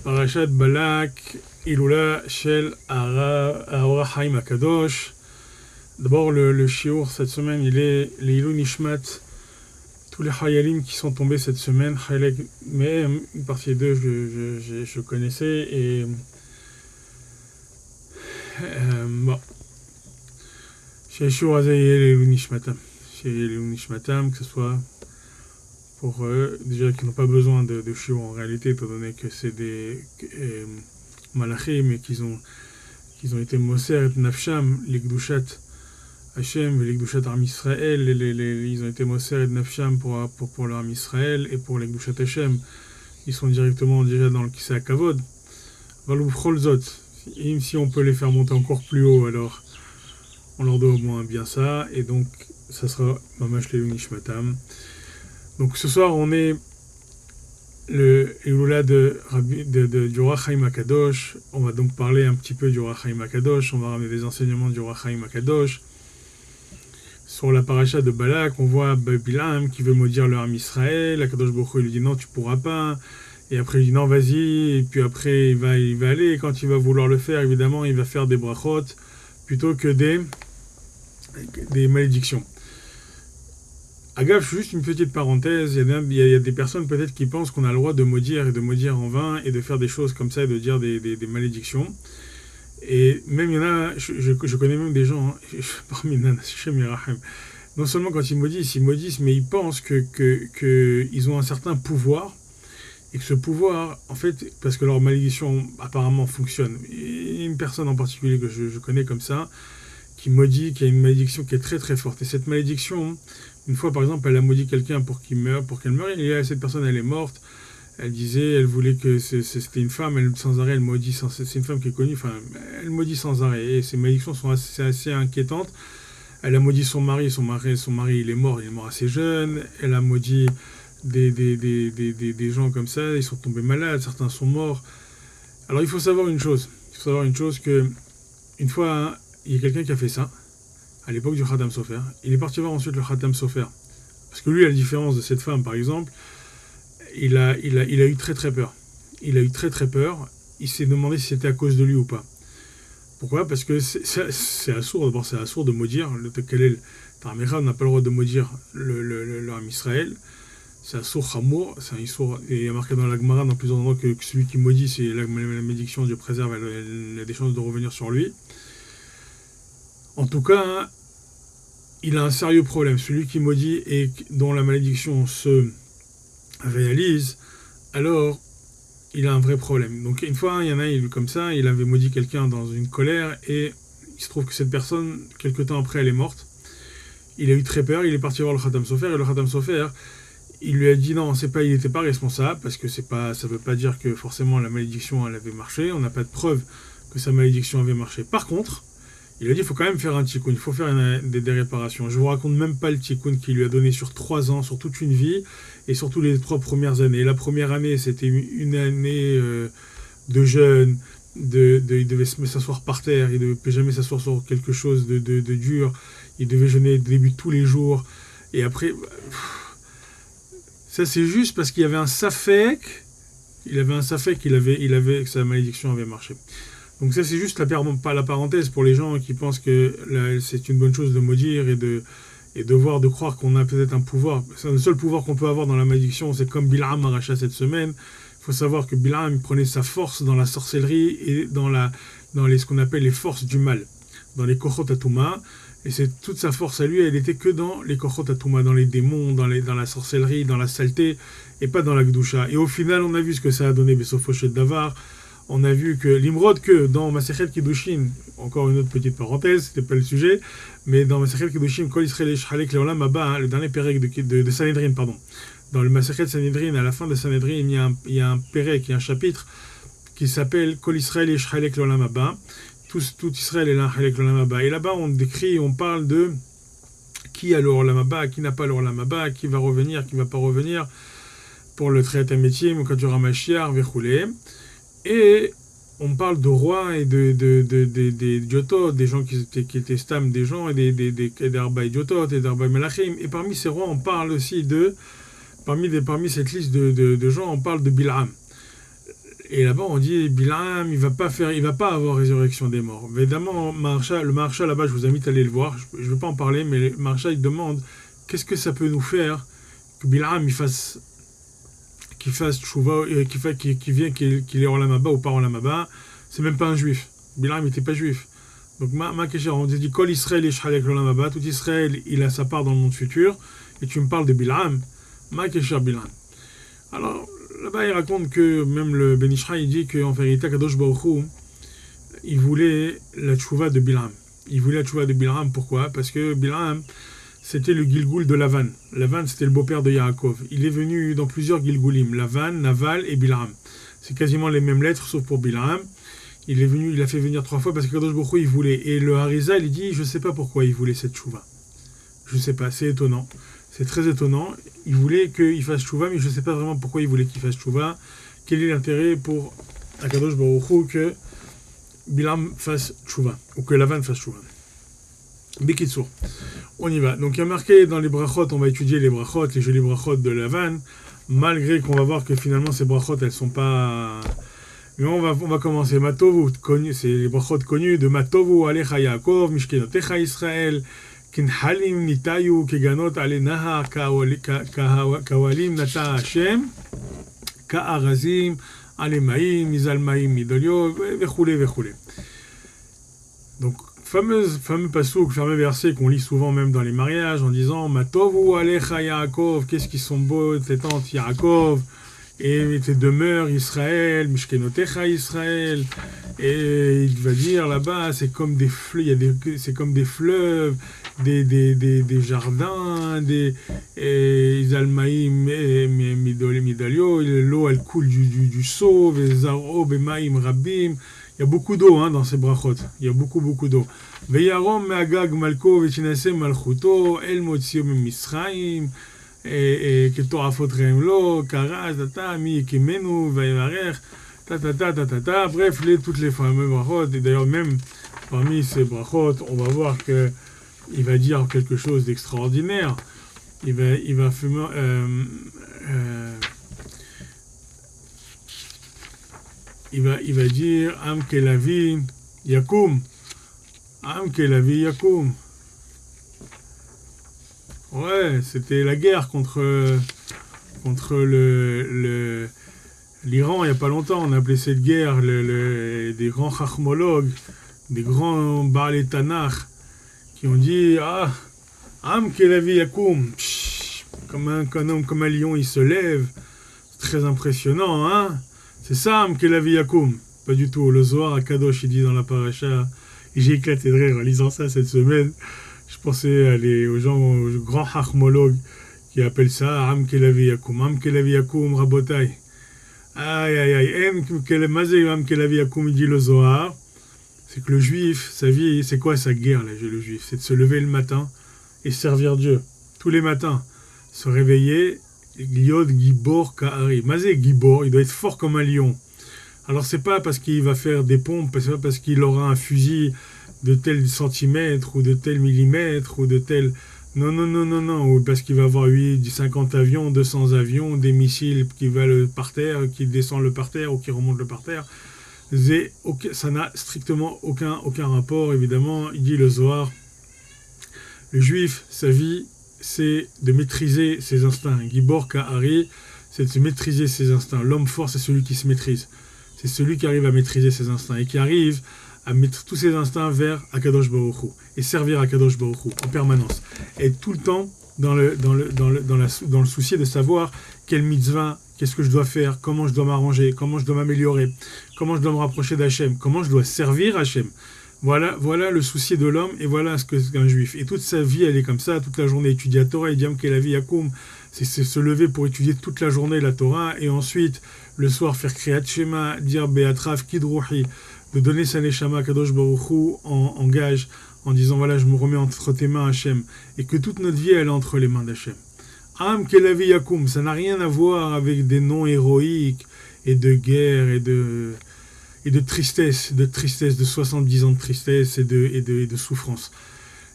Parashat Balak, Iloula, Shel, Aora Haim Akadosh. D'abord, le shiur cette semaine, il est les Ilou Nishmat, tous les Hayalim qui sont tombés cette semaine. Hayalek, mais une partie d'eux, je connaissais. Et bon, chez le shiur, il y a les Ilou Nishmatam. Chez les Ilou Nishmatam, que ce soit pour eux, déjà qu'ils n'ont pas besoin de shiur en réalité, étant donné que c'est des malachim et qu'ils ont été Moser et Nafsham, les Gdushat Hachem, les Gdushat Arm Israël, ils ont été Moser et Nafsham pour leur Arm Israël et pour les Gdushat Hachem. Ils sont directement déjà dans le Kisei HaKavod. Valou Cholzot, si on peut les faire monter encore plus haut, alors on leur doit au moins bien ça, et donc ça sera Mamash Lelu Nishmatam. Donc ce soir, on est le Iloula du Roi Chaim HaKadosh. On va donc parler un petit peu du Roi Chaim HaKadosh. On va ramener des enseignements du Roi Chaim HaKadosh. Sur la paracha de Balak, on voit Bilam qui veut maudire le Ham Israël. HaKadosh Baruch Hu lui dit non, tu pourras pas. Et après il dit non, vas-y. Et puis après il va aller. Et quand il va vouloir le faire, évidemment, il va faire des brachot plutôt que des malédictions. Agave, juste une petite parenthèse, il y a des personnes peut-être qui pensent qu'on a le droit de maudire et de maudire en vain et de faire des choses comme ça et de dire des malédictions. Et même il y en a, je connais même des gens, parmi non seulement quand ils maudissent, mais ils pensent qu'ils ont un certain pouvoir, et que ce pouvoir, en fait, parce que leur malédiction apparemment fonctionne. Et une personne en particulier que je connais comme ça, qui maudit, qui a une malédiction qui est très très forte. Et cette malédiction, une fois par exemple, elle a maudit quelqu'un pour qu'elle meure, et cette personne elle est morte. Elle voulait que c'était une femme, sans arrêt elle maudit, c'est une femme qui est connue, enfin elle maudit sans arrêt. Et ces malédictions sont assez inquiétantes. Elle a maudit son mari il est mort assez jeune. Elle a maudit des gens comme ça, ils sont tombés malades, certains sont morts. Alors il faut savoir une chose que une fois, il y a quelqu'un qui a fait ça, à l'époque du Khatam Sofer. Il est parti voir ensuite le Khatam Sofer. Parce que lui, à la différence de cette femme, par exemple, il a eu très très peur. Il a eu très très peur. Il s'est demandé si c'était à cause de lui ou pas. Pourquoi ? Parce que c'est assourd. D'abord, c'est assourd de maudire. Le Tekelel Tarmecha n'a pas le droit de maudire le Ham Israël. C'est assourd Hamour. C'est un issour. Et il y a marqué dans la Gemara, dans plusieurs endroits, que celui qui maudit, c'est la malédiction, Dieu préserve, elle a des chances de revenir sur lui. En tout cas, il a un sérieux problème. Celui qui maudit et dont la malédiction se réalise, alors il a un vrai problème. Donc une fois, il y en a eu comme ça, il avait maudit quelqu'un dans une colère et il se trouve que cette personne, quelque temps après, elle est morte. Il a eu très peur, il est parti voir le Khatam Sofer et le Khatam Sofer, il lui a dit non, il n'était pas responsable parce que ça veut pas dire que forcément la malédiction elle avait marché, on n'a pas de preuve que sa malédiction avait marché. Par contre, il a dit qu'il faut quand même faire un tikkun, il faut faire des réparations. Je vous raconte même pas le tikkun qu'il lui a donné sur 3 ans, sur toute une vie, et surtout les 3 premières années. La première année, c'était une année de jeûne, il devait s'asseoir par terre, il ne devait jamais s'asseoir sur quelque chose de dur, il devait jeûner début tous les jours, et après, ça c'est juste parce qu'il y avait un safek, que sa malédiction avait marché. Donc ça c'est juste la parenthèse pour les gens qui pensent que c'est une bonne chose de maudire et de croire qu'on a peut-être un pouvoir. C'est le seul pouvoir qu'on peut avoir dans la malédiction, c'est comme Bil'am Aracha cette semaine. Il faut savoir que Bil'am prenait sa force dans la sorcellerie et dans ce qu'on appelle les forces du mal, dans les Kochot Atuma. Et c'est toute sa force à lui, elle était que dans les Kochot Atuma, dans les démons, dans la sorcellerie, dans la saleté, et pas dans la Gdusha. Et au final, on a vu ce que ça a donné Besofoshet Davar. On a vu que l'Imrod, que dans Masechet Kiddushin, encore une autre petite parenthèse, c'était pas le sujet, mais dans Masechet Kiddushin, Kol Israël Shalek Leolam Abba, le dernier pérec de Sanhedrin, pardon. Dans le Masechet Sanhedrin, à la fin de Sanhedrin, il y a un pérec, il y a un chapitre qui s'appelle Kol Israël Shalek Leolam Abba. Tout Israël est là, Shalek Leolam Abba. Et là-bas, on parle de qui a l'Olam Abba, qui n'a pas l'Olam Abba, qui va revenir, qui va pas revenir, pour le Triat HaMetim, quand il y aura Mashiach, Vechoulé. Et on parle de rois et des idiotos, des gens qui étaient stam des gens, et des arba idiotos, et d'arba melachim. Et parmi ces rois, on parle aussi parmi cette liste de gens, on parle de Bil'am. Et là-bas, on dit, Bilam, il va pas avoir résurrection des morts. Évidemment, le Maharsha, là-bas, je vous invite à aller le voir. Je ne vais pas en parler, mais le Maharsha, il demande, qu'est-ce que ça peut nous faire que Bilam, qu'il fasse tchouva, qu'il est en Lamaba ou pas en Lamaba. C'est même pas un juif. Bilam n'était pas juif. Donc, on dit, Kol Israël et Shalek Lamaba, tout Israël, il a sa part dans le monde futur, et tu me parles de Bilam. Ma Kesher Bilam. Alors, là-bas, il raconte que même le Ben Ishraï, il dit qu'en vérité, Kadosh Baruch Hu, il voulait la tchouva de Bilam. Il voulait la tchouva de Bilam, pourquoi? Parce que Bilam, c'était le Gilgoul de Lavan. Lavan, c'était le beau-père de Yaakov. Il est venu dans plusieurs Gilgoulim, Lavan, Naval et Bilam. C'est quasiment les mêmes lettres, sauf pour Bilam. Il a fait venir 3 fois parce que Kadosh Baruch Hu, il voulait. Et le Harizal, il dit, je ne sais pas pourquoi il voulait cette tchouva. Je ne sais pas, c'est étonnant. C'est très étonnant. Il voulait qu'il fasse tchouva, mais je ne sais pas vraiment pourquoi il voulait qu'il fasse tchouva. Quel est l'intérêt pour Akadosh Baruch Hu que Bilam fasse tchouva, ou que Lavan fasse tchouva. Bekitsour. On y va. Donc il y a marqué dans les brachot, on va étudier les brachot, les jolies brachot de Lavan, malgré qu'on va voir que finalement ces brachot, elles sont pas... Mais on va commencer. Matovu, c'est les brachot connus de Matovu, Alecha Yaakov, Mishkenotecha Israël, Kinhalim Nitayu, Keganot Alenaha, Kawalim Nata Hashem, Ka'arazim, Alemaim, Mizalmaim, Midolio, Vechoulé, Vechoulé. Donc, fameux pasouk, fameux verset qu'on lit souvent même dans les mariages en disant Matovu Alecha Yaakov, qu'est-ce qu'ils sont beaux tes tantes Yaakov, et tes demeures Israël, Mishkenotecha Israël, et il va dire là-bas, c'est comme des fleuves, c'est comme des fleuves, des jardins, des Izalmaïm, Midalio, l'eau elle coule du seau, Zaro, Bemaïm, Rabim. Il y a beaucoup d'eau dans ces brachot. Il y a beaucoup d'eau. Veyarom me'agag malko v'chinasem malchuto el motzio Misraim et ketorafot reimlo karaz tata mi kimenu vayivarech ta. Bref, toutes les fameuses brachot. Et d'ailleurs même parmi ces brachot, on va voir que il va dire quelque chose d'extraordinaire. Il va dire Am Kelavi Yakum. Am Kelavi Yakum. Ouais, c'était la guerre contre l'Iran il n'y a pas longtemps. On a appelé cette guerre des grands chachmologues, des grands Baalei Tanakh qui ont dit Am Kelavi Yakum. Comme un lion il se lève. C'est très impressionnant, hein? C'est ça, Kelavi Yakum. Pas du tout. Le Zohar à Kadosh, il dit dans la paracha, et j'ai éclaté de rire en lisant ça cette semaine. Je pensais aux grands chachmologues qui appellent ça Am Kelavi Yakum. Am Kelavi Yakum, Rabotai. Aïe. Am Kelavi Yakum, il dit le Zohar. C'est que le juif, sa vie, c'est quoi sa guerre, là, le juif? C'est de se lever le matin et servir Dieu. Tous les matins. Se réveiller. Liod Gibor Kahari. Mazé Gibor, il doit être fort comme un lion. Alors c'est pas parce qu'il va faire des pompes, c'est pas parce qu'il aura un fusil de tel centimètre ou de tel millimètre ou de tel... Non. Ou parce qu'il va avoir 50 avions, 200 avions, des missiles qui valent par terre, qui descendent le parterre ou qui remontent le parterre. Ça n'a strictement aucun rapport, évidemment. Il dit le Zohar. Le juif, sa vie, c'est de maîtriser ses instincts. Gibor Kahari, c'est de se maîtriser ses instincts. L'homme fort, c'est celui qui se maîtrise. C'est celui qui arrive à maîtriser ses instincts et qui arrive à mettre tous ses instincts vers Akadosh Baruch Hu et servir Akadosh Baruch Hu en permanence. Et tout le temps dans le souci de savoir quelle mitzvah, qu'est-ce que je dois faire, comment je dois m'arranger, comment je dois m'améliorer, comment je dois me rapprocher d'Hachem, comment je dois servir Hachem. Voilà le souci de l'homme et voilà ce qu'un juif. Et toute sa vie, elle est comme ça, toute la journée étudier la Torah, et Diam Kelavi Yakum, c'est se lever pour étudier toute la journée la Torah, et ensuite, le soir, faire Kriyat Shema, dire Be'atrav Kidruhi, de donner sa neshama Kadosh Baruch Hu en gage, en disant voilà, je me remets entre tes mains Hachem, et que toute notre vie, elle est entre les mains d'Hachem. Am Kelavi Yakum, ça n'a rien à voir avec des noms héroïques, et de guerre, et de tristesse, de 70 ans de tristesse et de souffrance.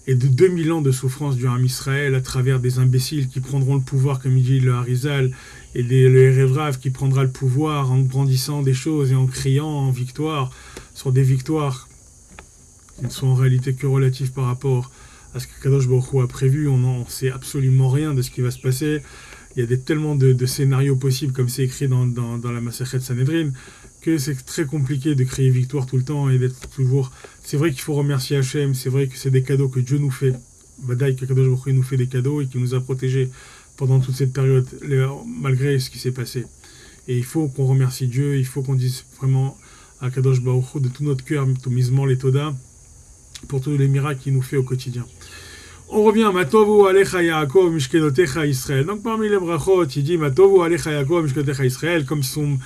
Et de 2000 ans de souffrance du Ham Israël à travers des imbéciles qui prendront le pouvoir, comme il dit le Harizal, et le Erev Rav qui prendra le pouvoir en brandissant des choses et en criant en victoire sur des victoires qui ne sont en réalité que relatives par rapport à ce que Kadosh Baruch Hu a prévu. On n'en sait absolument rien de ce qui va se passer. Il y a tellement de scénarios possibles, comme c'est écrit dans la Masechet Sanhedrin, que c'est très compliqué de crier victoire tout le temps et d'être toujours... C'est vrai qu'il faut remercier Hachem, c'est vrai que c'est des cadeaux que Dieu nous fait. Badaï, que Kadosh Baruch Hu nous fait des cadeaux et qu'il nous a protégés pendant toute cette période, malgré ce qui s'est passé. Et il faut qu'on remercie Dieu, il faut qu'on dise vraiment à Kadosh Baruch Hu de tout notre cœur, tout misement les Toda, pour tous les miracles qu'il nous fait au quotidien. On revient, Matovu Alecha Yaakov Mishkenotecha Israël. Donc parmi les brachot, il dit Matovu Alecha Yaakov Mishkenotecha Israël, comme sont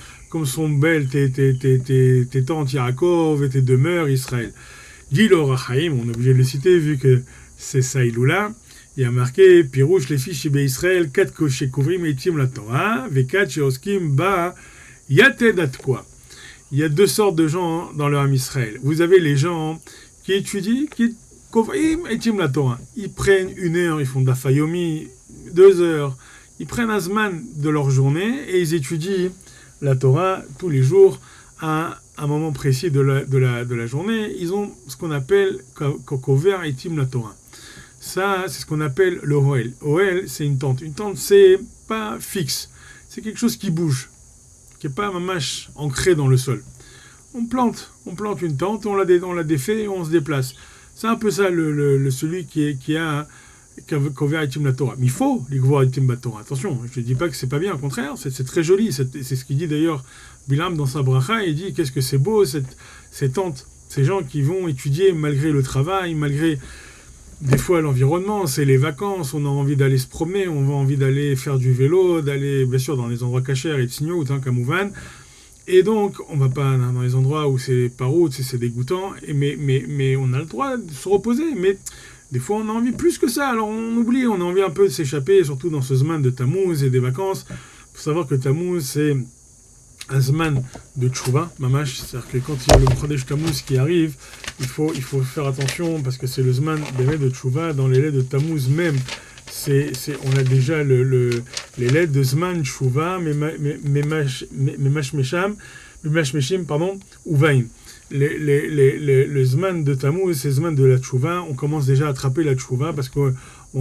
belles tes tantes Yaakov et tes demeures Israël. Dit le Rachaim, on est obligé de le citer vu que c'est ça Iloula. Il y a marqué Pirouche les fiches chez Israël, 4 koshé kouvrim etim la Torah, V4 chez Oskim ba yatedat quoi. Il y a 2 sortes de gens dans le Ham Israël. Vous avez les gens qui étudient, qui kouvrim etim la Torah. Ils prennent 1 heure, ils font dafayomi, 2 heures. Ils prennent un zman de leur journée et ils étudient la Torah tous les jours à un moment précis de la journée. Ils ont ce qu'on appelle kover etim la Torah. Ça, c'est ce qu'on appelle le Ohel. Ohel, c'est une tente. Une tente, c'est pas fixe. C'est quelque chose qui bouge, qui n'est pas mâche ancré dans le sol. On plante une tente, on la défait et on se déplace. C'est un peu ça, celui qui a Kover Itim la Torah. Mais il faut l'Ikvor Itim la Torah. Attention, je ne dis pas que c'est pas bien, au contraire, c'est très joli. C'est ce qu'il dit d'ailleurs Bilam dans sa bracha. Il dit qu'est-ce que c'est beau, ces tentes, ces gens qui vont étudier malgré le travail, malgré... Des fois, l'environnement, c'est les vacances, on a envie d'aller se promener, on a envie d'aller faire du vélo, d'aller, bien sûr, dans les endroits cachers et tzniut, ou tant qu'amouvan. Et donc, on va pas dans les endroits où c'est par route, c'est dégoûtant, mais on a le droit de se reposer. Mais des fois, on a envie plus que ça, alors on oublie, on a envie un peu de s'échapper, surtout dans ce zman de Tammuz et des vacances. Il faut savoir que Tammuz, c'est un zman de tchouva, mamash, c'est-à-dire que quand il y a le Chodesh Tammuz qui arrive, il faut faire attention parce que c'est le zman de tchouva. Dans les lettres de Tammuz même, on a déjà les lettres de zman tchouva, meshim, uvaim. Le zman de Tammuz, c'est le zman de la tchouva. On commence déjà à attraper la tchouva parce qu'on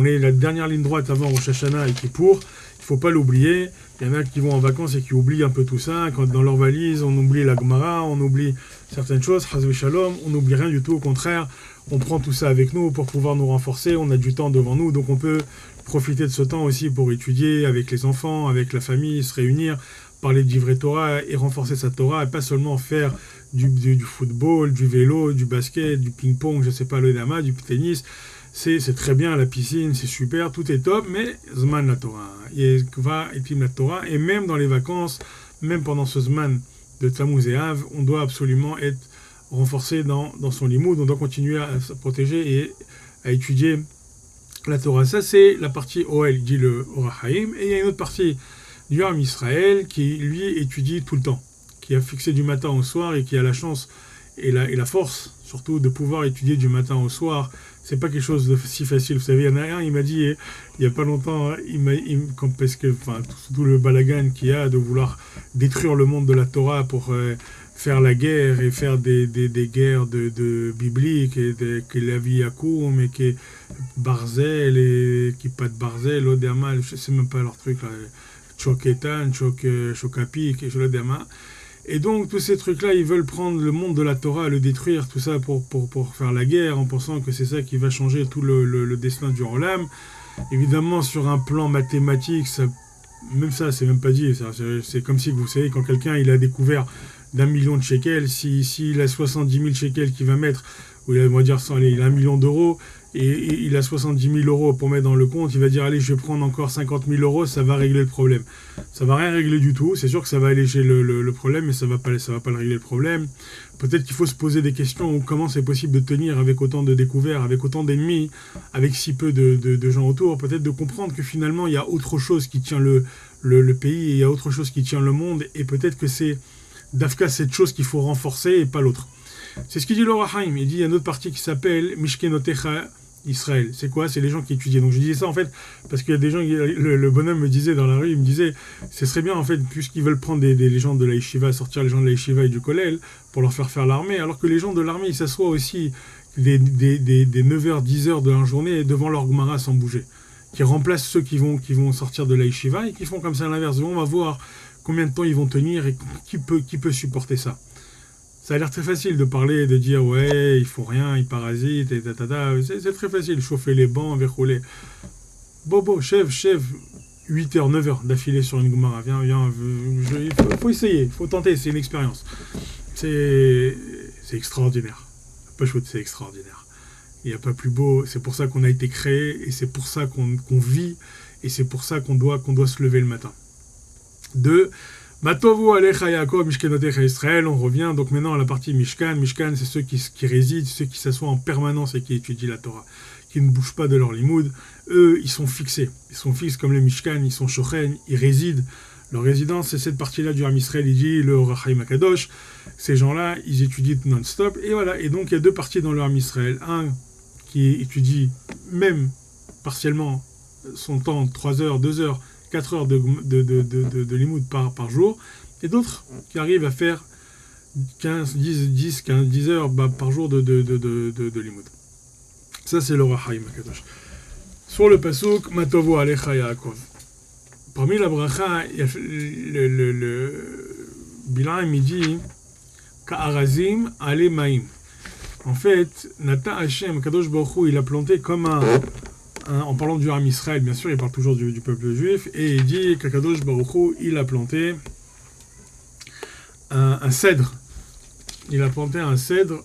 est la dernière ligne droite avant Rosh Hashanah et Kippour. Il faut pas l'oublier. Il y en a qui vont en vacances et qui oublient un peu tout ça. Quand dans leur valise, on oublie la Gemara, on oublie certaines choses, Chazve Shalom, on n'oublie rien du tout. Au contraire, on prend tout ça avec nous pour pouvoir nous renforcer. On a du temps devant nous, donc on peut profiter de ce temps aussi pour étudier avec les enfants, avec la famille, se réunir, parler du vrai Torah et renforcer sa Torah, et pas seulement faire du football, du vélo, du basket, du ping-pong, je sais pas, le dama, du tennis. C'est très bien, la piscine, c'est super, tout est top, mais Zman la Torah, Yekva etim la Torah, et même dans les vacances, même pendant ce Zman de Tammuz et Av, on doit absolument être renforcé dans son limoud, on doit continuer à se protéger et à étudier la Torah. Ça, c'est la partie Ohel, dit le Orachaim, et il y a une autre partie du Ham Israël qui, lui, étudie tout le temps, qui a fixé du matin au soir et qui a la chance et la force, surtout, de pouvoir étudier du matin au soir. C'est pas quelque chose de si facile. Vous savez, il y en a un, il m'a dit, il y a pas longtemps, parce que, tout le balagan qu'il y a de vouloir détruire le monde de la Torah pour faire la guerre et faire des guerres de bibliques et que la vie à court, mais que Barzel et qui pas de Barzel, l'Oderma, je sais même pas leur truc là, Choketan, Chokapik et l'Oderma. Et donc, tous ces trucs-là, ils veulent prendre le monde de la Torah, le détruire, tout ça pour faire la guerre, en pensant que c'est ça qui va changer tout le destin du Olam. Évidemment, sur un plan mathématique, même ça, c'est même pas dit. C'est comme si, vous savez, quand quelqu'un il a découvert d'1 million de shekels, s'il a 70 000 shekels qu'il va mettre, ou on va dire, il a 1 million d'euros, et il a 70 000 euros pour mettre dans le compte, il va dire, allez, je vais prendre encore 50 000 euros, ça va régler le problème. Ça va rien régler du tout, c'est sûr que ça va alléger le problème, mais ça va pas le régler le problème. Peut-être qu'il faut se poser des questions, comment c'est possible de tenir avec autant de découvertes, avec autant d'ennemis, avec si peu de gens autour, peut-être de comprendre que finalement, il y a autre chose qui tient le pays, et il y a autre chose qui tient le monde, et peut-être que c'est d'Afka cette chose qu'il faut renforcer, et pas l'autre. C'est ce qu'il dit le Rahaim. Il dit, il y a une autre partie qui s'appelle Mishkenotecha Israël. C'est quoi? C'est les gens qui étudiaient. Donc je disais ça en fait parce qu'il y a des gens, le bonhomme me disait dans la rue, il me disait, ce serait bien en fait, puisqu'ils veulent prendre des gens de la yeshiva, sortir les gens de la yeshiva et du kollel pour leur faire l'armée, alors que les gens de l'armée, ils s'assoient aussi des 9h, 10h de la journée devant leur Gemara sans bouger, qui remplacent ceux qui vont sortir de la yeshiva et qui font comme ça à l'inverse. On va voir combien de temps ils vont tenir et qui peut supporter ça. Ça a l'air très facile de parler, de dire ouais, ils font rien, ils parasitent, et c'est très facile, chauffer les bancs, verrouler. Bobo, chef, 8h, 9h d'affilée sur une Gemara. Viens, il faut essayer, il faut tenter, c'est une expérience. C'est extraordinaire. Pas chouette, c'est extraordinaire. Il n'y a pas plus beau, c'est pour ça qu'on a été créé, et c'est pour ça qu'on vit, et c'est pour ça qu'on doit se lever le matin. 2. Matovu alecha Yaakov mishkenotecha Israël. On revient donc maintenant à la partie Mishkan. Mishkan, c'est ceux qui résident, ceux qui s'assoient en permanence et qui étudient la Torah, qui ne bougent pas de leur limoud. Eux, ils sont fixés. Ils sont fixes comme les Mishkan, ils sont shochen, ils résident. Leur résidence, c'est cette partie-là du Ham Israël, il dit le Rachaim Akadosh. Ces gens-là, ils étudient non-stop. Et voilà. Et donc, il y a deux parties dans le Ham Israël. Un qui étudie même partiellement son temps, 3 heures, 2 heures, 4 heures de limoud par jour, et d'autres qui arrivent à faire 10 heures par jour de limoud. Ça, c'est le Rachaim Akadosh. Sur le pasuk, Matovu alecha Yaakov. Parmi la bracha, il y a le Bilam, il dit Ka'arazim ale maim. En fait, Nata Hashem, Kadosh Baruch Hu, il a planté comme en parlant du Ham Israël, bien sûr, il parle toujours du peuple juif, et il dit qu'Akadosh Baruch Hu, il a planté un cèdre. Il a planté un cèdre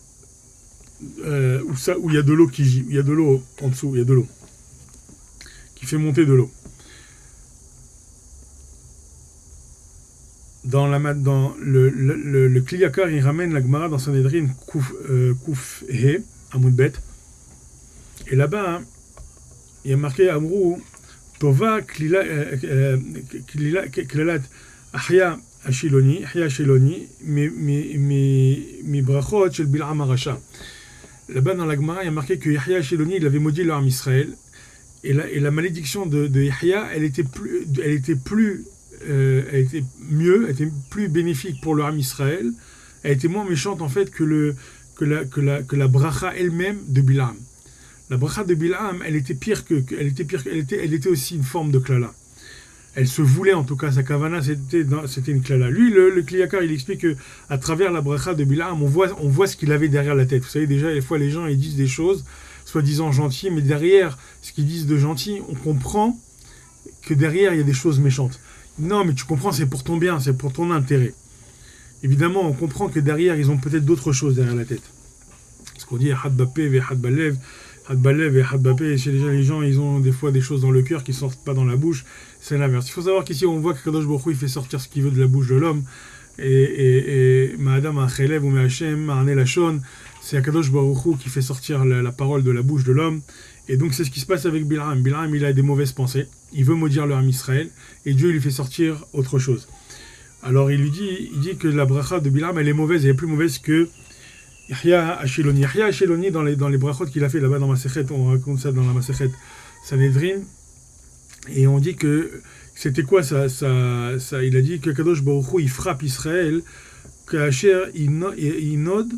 où il y a de l'eau il y a de l'eau en dessous, il y a de l'eau qui fait monter de l'eau. Dans le Kliyakar, il ramène la Gemara dans Sanhedrin Kuf He, Amud Bet, et là-bas, il y a marqué Amrou Tova Klilat Ahya Ashiloni mi brachot shel Bil'am Arasha. Là-bas dans la Gemara, il y a marqué que Yahya Ashiloni, il avait maudit le Ham Israël, et la malédiction de Yahya, elle était mieux, elle était plus bénéfique pour le Ham Israël, elle était moins méchante en fait que la bracha elle-même de Bil'am. La bracha de Bil'am, elle était aussi une forme de klala. Elle se voulait en tout cas, sa kavana c'était une klala. Lui, le Kliyakar, il explique que à travers la bracha de Bil'am, on voit ce qu'il avait derrière la tête. Vous savez déjà, des fois les gens ils disent des choses soi-disant gentilles, mais derrière ce qu'ils disent de gentil, on comprend que derrière il y a des choses méchantes. Non, mais tu comprends, c'est pour ton bien, c'est pour ton intérêt. Évidemment, on comprend que derrière, ils ont peut-être d'autres choses derrière la tête. Ce qu'on dit, Hadbapé ve Hadbalev, Hadbalev et Hadbapé, chez les gens, ils ont des fois des choses dans le cœur qui ne sortent pas dans la bouche. C'est l'inverse. Il faut savoir qu'ici, on voit que Kadosh Baruch Hu, il fait sortir ce qu'il veut de la bouche de l'homme. Et Ma'adam Achelev ou Me'Hashem, Ma'ane Lachon, c'est Kadosh Baruch Hu qui fait sortir la parole de la bouche de l'homme. Et donc, c'est ce qui se passe avec Bil'am. Bil'am, il a des mauvaises pensées. Il veut maudire le Ham Israël. Et Dieu lui fait sortir autre chose. Alors, il dit que la bracha de Bil'am, elle est mauvaise. Elle est plus mauvaise que Yahya Ashiloni. Yahya Ashiloni, dans les brachot qu'il a fait là-bas dans Masechet, on raconte ça dans la Masechet Sanhedrin. Et on dit que c'était quoi ça, il a dit que Kadosh Baruch Hu, il frappe Israël, qu'Asher inod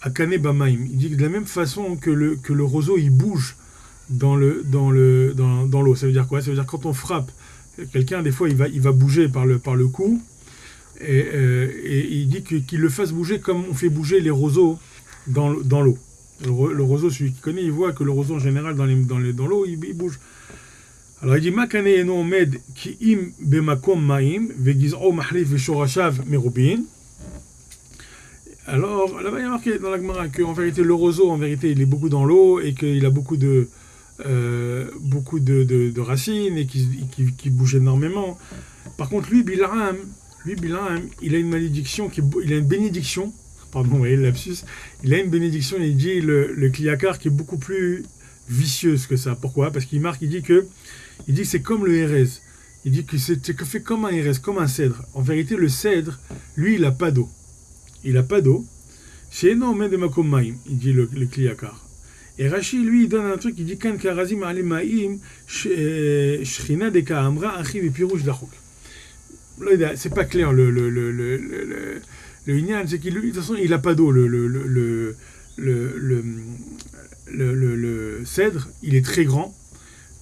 akane bamaim. Il dit que de la même façon que le roseau, il bouge dans l'eau. Ça veut dire quoi? Ça veut dire quand on frappe quelqu'un, des fois il va bouger par le cou, et il dit qu'il le fasse bouger comme on fait bouger les roseaux dans l'eau. Le roseau, celui qui connaît, il voit que le roseau en général dans l'eau, il bouge. Alors il dit Makane eno omed ki im bemakom maim vegiz'o mahlif veshorashav merubin. Alors là-bas il y a marqué dans la Gemara qu'en vérité le roseau, en vérité, il est beaucoup dans l'eau et qu'il a beaucoup de racines et qui bouge énormément. Par contre, lui, Bil'am, il a une malédiction, il a une bénédiction, pardon, vous voyez le lapsus, il a une bénédiction, il dit le Kliyakar, qui est beaucoup plus vicieuse que ça. Pourquoi? Parce qu'il dit que c'est comme le hérez. Il dit que c'est fait comme un hérez, comme un cèdre. En vérité, le cèdre, lui, il n'a pas d'eau. Il n'a pas d'eau. Chez Eno Omed Makom Maim, il dit le Kliyakar. Et Rashi, lui, il donne un truc, il dit Kan karazim alemaim shrina de kaamra achi vepirouj dachok. C'est pas clair le Inyan, c'est qu'il, de toute façon, il a pas d'eau. Le cèdre, il est très grand,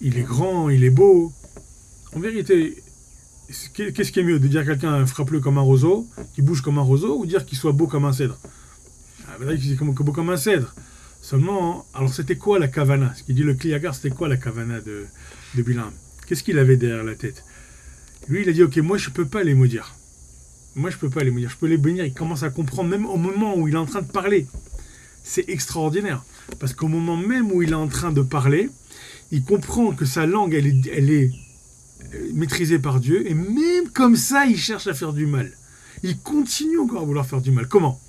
il est beau. En vérité, qu'est-ce qui est mieux, de dire quelqu'un frappe-le comme un roseau, qui bouge comme un roseau, ou dire qu'il soit beau comme un cèdre? Qu'il est beau comme un cèdre. Seulement, alors c'était quoi la kavana? Ce qu'il dit le Kliagar, c'était quoi la kavana de Bilam? Qu'est-ce qu'il avait derrière la tête? Lui, il a dit, ok, moi je peux pas les maudire. Je peux les bénir. Il commence à comprendre, même au moment où il est en train de parler. C'est extraordinaire. Parce qu'au moment même où il est en train de parler, il comprend que sa langue, elle est maîtrisée par Dieu. Et même comme ça, il cherche à faire du mal. Il continue encore à vouloir faire du mal. Comment?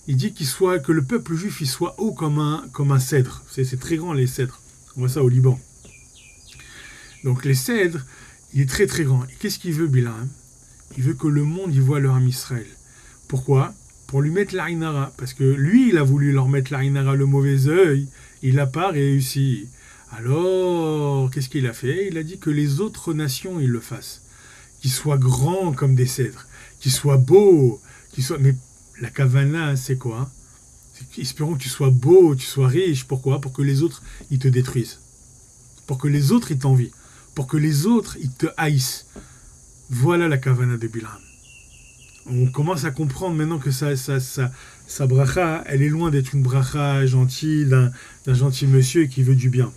Il dit que le peuple juif il soit haut comme un cèdre. C'est très grand, les cèdres. On voit ça au Liban. Donc les cèdres, il est très très grand. Et qu'est-ce qu'il veut, Bilam? Il veut que le monde y voit leur âme Israël. Pourquoi? Pour lui mettre l'Aïnara. Parce que lui, il a voulu leur mettre l'Aïnara, le mauvais œil. Il n'a pas réussi. Alors, qu'est-ce qu'il a fait? Il a dit que les autres nations, ils le fassent. Qu'ils soient grands comme des cèdres. Qu'ils soient beaux. Mais la kavana, c'est quoi? Espérons que tu sois beau, tu sois riche. Pourquoi? Pour que les autres, ils te détruisent. Pour que les autres, ils t'envient. Pour que les autres, ils te haïssent. Voilà la kavana de Bilam. On commence à comprendre maintenant que sa bracha, elle est loin d'être une bracha gentille, d'un gentil monsieur qui veut du bien.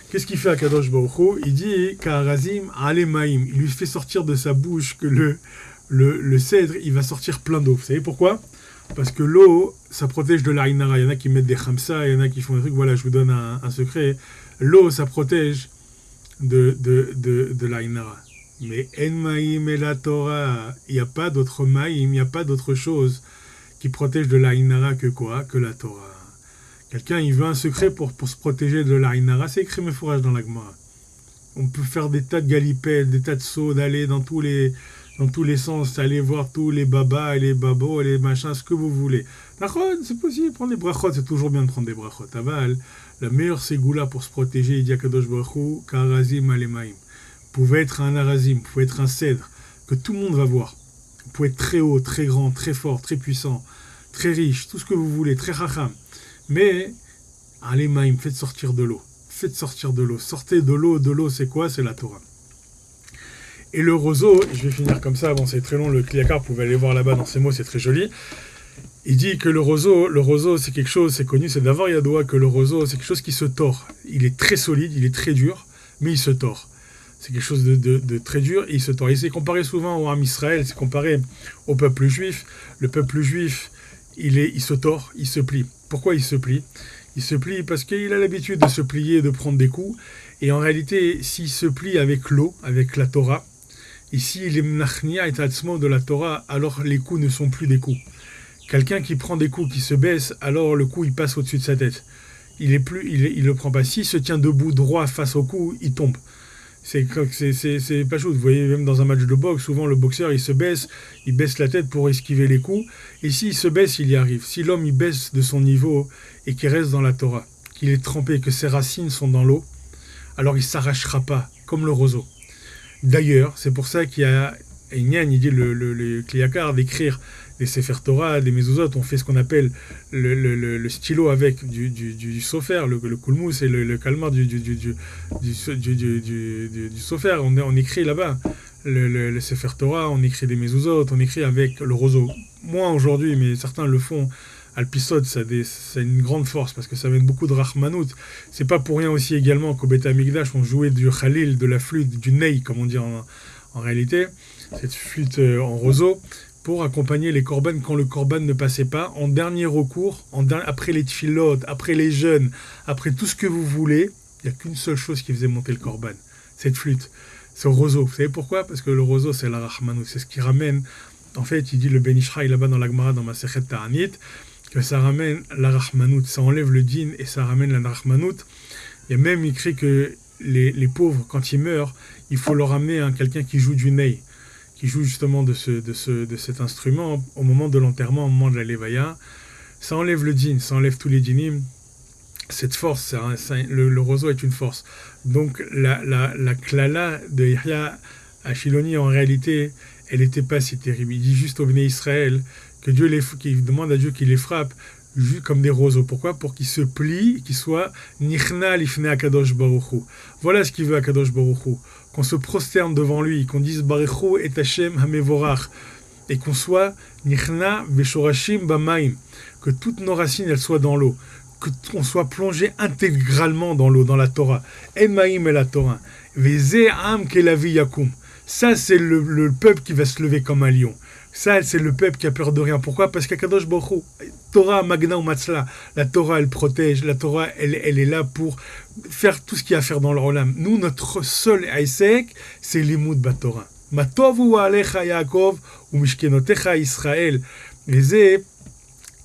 Qu'est-ce qu'il fait à Kadosh Baruch Hu? Il dit Ka'arazim alemaim. Il lui fait sortir de sa bouche que le cèdre, il va sortir plein d'eau. Vous savez pourquoi? Parce que l'eau, ça protège de l'Aïnara. Il y en a qui mettent des khamsa, il y en a qui font des trucs. Voilà, je vous donne un secret. L'eau, ça protège de l'Aïnara. Mais en maïm et la Torah, il n'y a pas d'autre maïm, il n'y a pas d'autre chose qui protège de l'Aïnara que quoi? Que la Torah. Quelqu'un, il veut un secret pour se protéger de l'Aïnara, c'est écrit mes fourrages dans la Gemara. On peut faire des tas de galipettes, des tas de sauts, d'aller dans tous les sens, aller voir tous les babas et les babos et les machins, ce que vous voulez. D'accord, c'est possible, prendre des brachot, c'est toujours bien de prendre des brachot. Aval, la meilleure ségoula pour se protéger, il dit à Kadosh Baruch Hu, Ka'arazim alemaim. Vous pouvez être un arazim, vous pouvez être un cèdre, que tout le monde va voir. Vous pouvez être très haut, très grand, très fort, très puissant, très riche, tout ce que vous voulez, très chacham. Mais, alemaim, faites sortir de l'eau. Faites sortir de l'eau. Sortez de l'eau, c'est quoi? C'est la Torah. Et le roseau, je vais finir comme ça, bon c'est très long, le Kliakar, vous pouvez aller voir là-bas dans ces mots, c'est très joli. Il dit que le roseau c'est quelque chose, c'est connu, c'est d'avoir Yadoua que le roseau c'est quelque chose qui se tord. Il est très solide, il est très dur, mais il se tord. C'est quelque chose de très dur et il se tord. Et c'est comparé souvent au Ham Israël, c'est comparé au peuple juif. Le peuple juif, il se tord, il se plie. Pourquoi il se plie? Il se plie parce qu'il a l'habitude de se plier, de prendre des coups. Et en réalité, s'il se plie avec l'eau, avec la Torah, ici, il est mnachnia et atzmo de la Torah, alors les coups ne sont plus des coups. Quelqu'un qui prend des coups, qui se baisse, alors le coup, il passe au-dessus de sa tête. Il le prend pas. S'il se tient debout, droit, face au coup, il tombe. C'est pas chaud. Vous voyez, même dans un match de boxe, souvent le boxeur, il baisse la tête pour esquiver les coups. Et s'il se baisse, il y arrive. Si l'homme, il baisse de son niveau et qu'il reste dans la Torah, qu'il est trempé, que ses racines sont dans l'eau, alors il ne s'arrachera pas, comme le roseau. D'ailleurs, c'est pour ça qu'il y a Inyan, il dit le Kliakar d'écrire des Sefer Torah, des Mezuzot, on fait ce qu'on appelle le stylo avec du sofer, le kulmous et le kalmar du sofer. On écrit là-bas le Sefer Torah, on écrit des Mezuzot, on écrit avec le roseau. Moi aujourd'hui, mais certains le font. Alpisod, ça a une grande force parce que ça amène beaucoup de Rahmanout. C'est pas pour rien aussi également qu'au Beth Amikdash on jouait du Khalil, de la flûte, du ney, comme on dit en réalité, cette flûte en roseau, pour accompagner les korban quand le korban ne passait pas, en dernier recours, après les tfilot, après les jeûnes, après tout ce que vous voulez, il n'y a qu'une seule chose qui faisait monter le korban, cette flûte, ce roseau. Vous savez pourquoi? Parce que le roseau, c'est la Rahmanout, c'est ce qui ramène, en fait, il dit le Ben Ishraï là-bas dans la Gemara, dans Masechet Ta'anit, que ça ramène la Rahmanout, ça enlève le din et ça ramène la Rahmanout. Il y a même écrit que les pauvres, quand ils meurent, il faut leur amener quelqu'un qui joue du ney. qui joue justement de cet instrument au moment de l'enterrement, au moment de la levaya. Ça enlève le djinn, ça enlève tous les djinnim. Cette force, le roseau est une force. Donc la klala de Yahya Ashiloni, en réalité, elle n'était pas si terrible. Il dit juste au Bnei Israël que qu'il demande à Dieu qu'il les frappe comme des roseaux. Pourquoi? Pour qu'ils se plient, qu'ils soient nichna lifnei Akadosh Baruch Hu. Voilà ce qu'il veut Akadosh Baruch Hu. Qu'on se prosterne devant lui, qu'on dise Baruch Hu et Hashem hamevorach, et qu'on soit nichna veshorashim bamaim, que toutes nos racines elles soient dans l'eau, qu'on soit plongé intégralement dans l'eau, dans la Torah. Emaim et la Torah. Veze am kelavi yakum. Ça, c'est le peuple qui va se lever comme un lion. Ça, c'est le peuple qui a peur de rien. Pourquoi? Parce qu'Akadosh Baruch Hu, Torah Magna ou Matzla, la Torah, elle protège. La Torah, elle est là pour faire tout ce qu'il y a à faire dans le Olam. Nous, notre seul Aïsek, c'est l'imoud Batorah. Matovu alecha Yaakov ou mishkenotecha Israël. Veze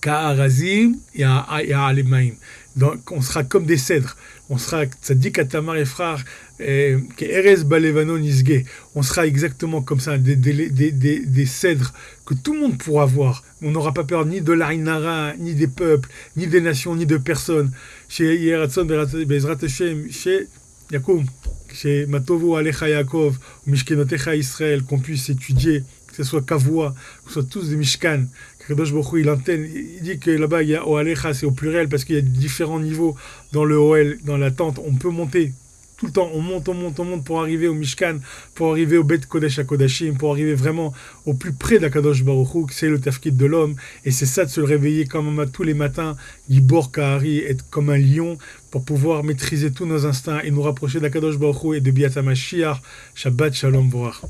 ka'arazim ya alemaim. Donc, on sera comme des cèdres. On sera, ça dit qu'à Tamar et frères, Erez Balevano Nisge. On sera exactement comme ça, des cèdres que tout le monde pourra voir. On n'aura pas peur ni de l'Ainara, ni des peuples, ni des nations, ni de personnes. Chez Yeratson Bezrat Hashem, chez Yakoum, chez Matovu Alecha Yaakov, Mishkenotecha Israël, qu'on puisse étudier, que ce soit Kavua, que ce soit tous des Mishkan. Kadosh Baruch Hu, il dit que là-bas, il y a Oalecha, c'est au pluriel, parce qu'il y a différents niveaux dans le Oel, dans la tente. On peut monter tout le temps, on monte pour arriver au Mishkan, pour arriver au Bet Kodesh HaKodashim, pour arriver vraiment au plus près d'Akadosh Baruch Hu, que c'est le tafkid de l'homme, et c'est ça de se réveiller comme tous les matins, Gibor Kahari, être comme un lion, pour pouvoir maîtriser tous nos instincts et nous rapprocher d'Akadosh Baruch Hu et de Biat HaMashiach. Shabbat Shalom Vorach.